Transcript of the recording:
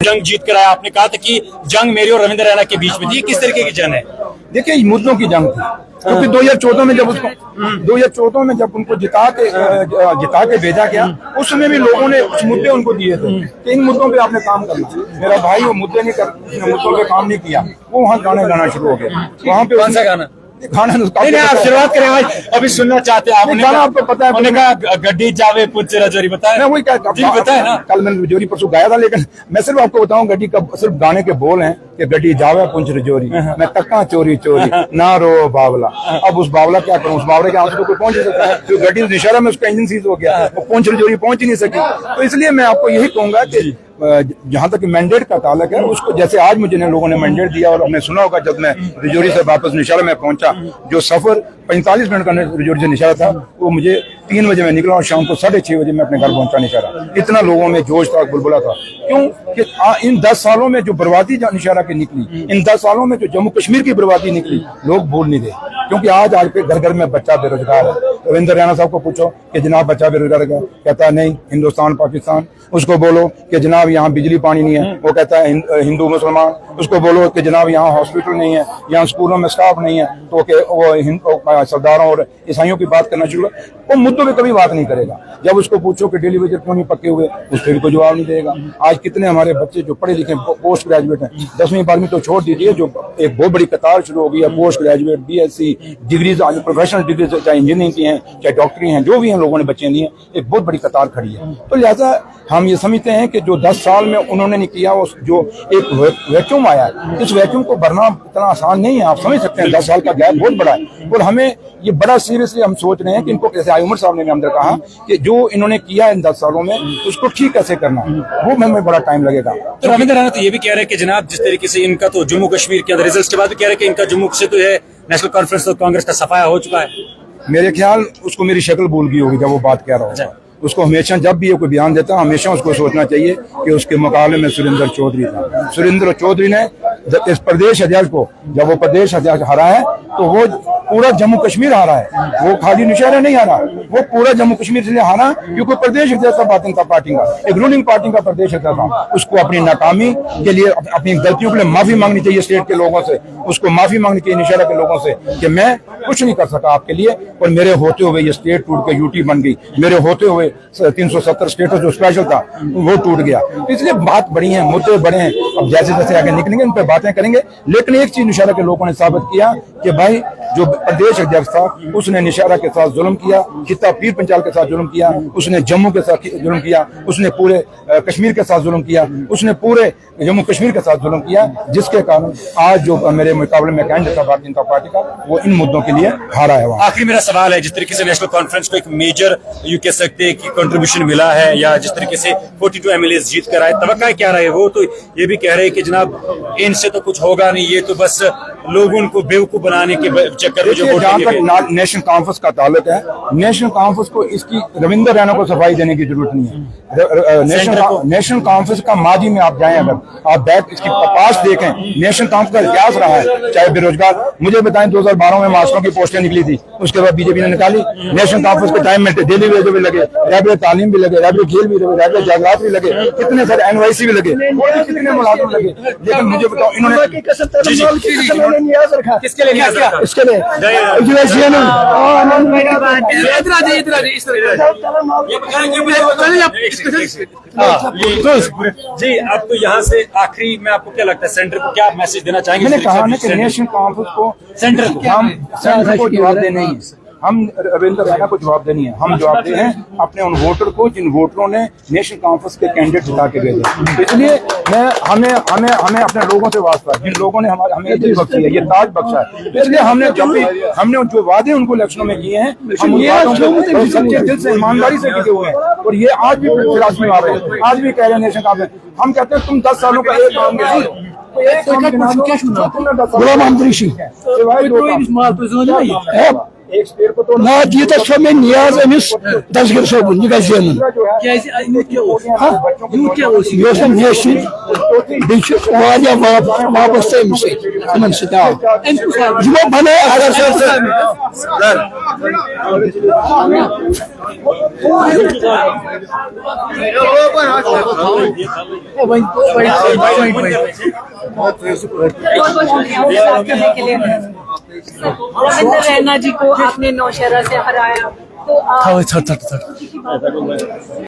जंग जीत कर आया, आपने कहा था कि जंग मेरी और रविंद्र रैना के बीच में थी, किस तरीके की जंग है? देखिए मुद्दों की जंग थी, क्योंकि 2014 में जब उसको 2014 में जब उनको जिता के भेजा गया, उस समय भी लोगों ने कुछ मुद्दे उनको दिए थे कि इन मुद्दों पे आपने काम करना। मेरा भाई वो मुद्दे मुद्दों पे काम नहीं किया, वो वहाँ गाने गाना शुरू हो गया। वहाँ पे कौन सा गाना? खाना नहीं, आप शुरुआत करें आज, अभी सुनना चाहते हैं। आपने गाना आपको पता है, उन्होंने कहा गड्डी जावे पुछ रजौरी, बताया मैं वही बताया ना, कल मैंने रजौरी परसों गाया था, लेकिन मैं सिर्फ आपको बताऊं गड्डी का सिर्फ गाने के बोल हैं कि गड्डी जावे पुंछ रजौरी, मैं तक्का चोरी चोरी ना रो बावला। अब उस बावला क्या करूं, उस बावले के आंसू तो कोई पहुंच नहीं सकता है, तो गड्डी इशारा में उसका इंजन सीज हो गया, वो पुंछ रजौरी पहुंच ही नहीं सकी। तो इसलिए मैं आपको यही कहूंगा कि जहां तक मैंडेट का ताल्लुक है, उसको जैसे आज मुझे लोगों ने मैंडेट दिया, और हमने सुना होगा जब मैं रजौरी से वापस निशारा में पहुंचा, जो सफर 45 मिनट का रजौरी से निशारा था, वो मुझे 3 बजे में निकला और शाम को 6:30 बजे मैं अपने घर पहुंचा निशारा। इतना लोगों में जोश था, बुलबुला था। क्यों कि इन 10 सालों में जो बर्बादी निशारा की निकली, इन 10 सालों में जो जम्मू कश्मीर की बर्बादी निकली, लोग भूल नहीं गए। क्योंकि आज पे घर घर में बच्चा बेरोजगार है। रविंद्र रैना साहब को पूछो कि जनाब बच्चा बेरोजगार है, कहता है नहीं हिंदुस्तान पाकिस्तान। उसको बोलो कि जनाब यहाँ बिजली पानी नहीं है, वो कहता है हिंदू मुसलमान। उसको बोलो कि जनाब यहाँ हॉस्पिटल नहीं है, यहाँ स्कूलों में स्टाफ नहीं है, तो वो सरदारों और ईसाइयों की बात करना शुरू। वो मुद्दों पे कभी बात नहीं करेगा। जब उसको पूछो कि डेली वेजर क्यों नहीं पक्के हुए, उस पर भी कोई जवाब नहीं देगा। आज कितने हमारे बच्चे जो पढ़े लिखे पोस्ट ग्रेजुएट हैं, 10वीं 12वीं तो छोड़ दीजिए, जो एक बहुत बड़ी कतार शुरू हो गई है post graduate BSc degrees, professional degree, चाहे इंजीनियरिंग की हैं चाहे डॉक्टरी हैं, जो भी हैं लोगों ने बच्चे लिए, एक बहुत बड़ी कतार खड़ी है। तो लिहाजा हम ये समझते हैं कि जो 10 साल में उन्होंने नहीं किया, जो एक वैक्यूम आया, इस वैक्यूम को भरना इतना आसान नहीं है। आप समझ सकते हैं 10 साल का गैप बहुत बड़ा है, और हमें ये बड़ा सीरियसली हम सोच रहे हैं कि इनको कैसे, उमर साहब ने अंदर कहा कि जो इन्होंने किया इन 10 सालों में उसको ठीक कैसे करना, वो हमें बड़ा टाइम लगेगा। तो रविंद्र रैना तो ये भी कह रहे हैं कि जनाब जिस तरीके से इनका तो जम्मू कश्मीर के अंदर रिजल्ट के बाद भी कह रहे हैं कि इनका जम्मू से तो है नेशनल कॉन्फ्रेंस तो कांग्रेस का सफाया हो चुका है। मेरे ख्याल उसको मेरी शक्ल भूल गई होगी जब वो बात कह रहा होगा। उसको हमेशा जब भी ये कोई बयान देता, हमेशा उसको सोचना चाहिए कि उसके मुकाबले में सुरेंद्र चौधरी था। सुरेंद्र चौधरी ने इस प्रदेश अध्यक्ष को, जब वो प्रदेश अध्यक्ष हारा है, तो वो पूरा जम्मू कश्मीर हारा है। वो खाली निशारा नहीं हारा, वो पूरा जम्मू कश्मीर से हारा, क्योंकि प्रदेश अध्यक्ष था भारतीय जनता पार्टी का, एक रूलिंग पार्टी का प्रदेश अध्यक्ष था। उसको अपनी नाकामी के लिए, अपनी गलतियों के लिए माफी मांगनी चाहिए स्टेट के लोगों से, उसको माफी मांगनी चाहिए निशारा के लोगों से कि मैं कुछ नहीं कर सका आपके लिए, और मेरे होते हुए ये स्टेट टूट के यूटी बन गई, मेरे होते हुए 370 स्टेटस जो स्पेशल था वो टूट गया। इसलिए बात बड़ी है, मुद्दे बड़े हैं। अब जैसे जैसे आगे निकलेंगे उन पर बातें करेंगे, लेकिन एक चीज निशारा के लोगों ने साबित किया कि भाई जो प्रदेश अध्यक्ष था उसने निशारा के साथ जुल्म किया, खित्ता पीर पंचाल के साथ जुल्म किया, उसने जम्मू के साथ जुल्म किया, उसने पूरे कश्मीर के साथ जुल्म किया, उसने पूरे जम्मू कश्मीर के साथ जुल्म किया, जिसके कारण आज जो मेरे मुकाबले में कैंडिडेट था भारतीय जनता पार्टी का, वो इन मुद्दों के लिए हारा है। आखिरी मेरा सवाल है, जिस तरीके से नेशनल कॉन्फ्रेंस को एक मेजर यू कह सकते हैं कि कंट्रीब्यूशन मिला है, या जिस तरीके से 42 MLAs जीत कर आए, तवक्का क्या रहा है? वो तो ये भी कह रहे हैं कि जनाब इनसे तो कुछ होगा नहीं, ये तो बस लोगों को बेवकूफ बनाने के चक्कर में जो जहाँ तक नेशनल कॉन्फ्रेंस का ताल्लुक है, नेशनल कॉन्फ्रेंस को इसकी रविंद्र रैना को सफाई देने की जरूरत नहीं है। नेशनल कॉन्फ्रेंस का माजी में आप जाएं, अगर आप बैक इसकी पास देखें, नेशनल कॉन्फ्रेंस का इतिहास रहा है। चाहे बेरोजगार, मुझे बताएं 2012 में मास्टरों की पोस्टें निकली थी, उसके बाद बीजेपी ने निकाली। नेशनल कॉन्फ्रेंस के टाइम में डेली वेज भी लगे, रैबिट तालीम भी लगे, रैबिट खेल भी लगे, रैबिट जागरात भी लगे, कितने सारे NYC भी लगे, कितने मुलाजिम लगे। लेकिन मुझे बताओ इन्होंने किसके लिए इसके लिए जी। अब तो यहाँ से आखिरी में आपको क्या लगता है, सेंटर को क्या मैसेज देना चाहेंगे? मैंने कहा ना कि नेशनल कॉन्फ्रेंस को, सेंटर को जवाब देना ही है, हम रविंद्र रैना को जवाब देनी है। हम जवाब दे हैं अपने उन वोटर को जिन वोटरों ने नेशनल कॉन्फ्रेंस के कैंडिडेट जिता के भेजे। इसलिए हमें अपने लोगों से वास्ता, जिन लोगों ने हमें इज्जत बख्शी है, ये ताज बख्शा है, इसलिए हमने जो वादे उनको इलेक्शनों में किए हैं, हम उन वादों को सच्चे दिल से ईमानदारी से टिके हुए हैं, और ये आज भी फिरास में आ रहे हैं, आज भी कह रहे हैं नेशनल कॉन्फ्रेंस। हम कहते हैं तुम 10 सालों का एक काम एक स्टेट को तो ना जीत समय नियाज अमिस दसगिर सोबन यह गन वापस बने अगर रविंद्र रैना जी को आपने नौशहरा से हराया तो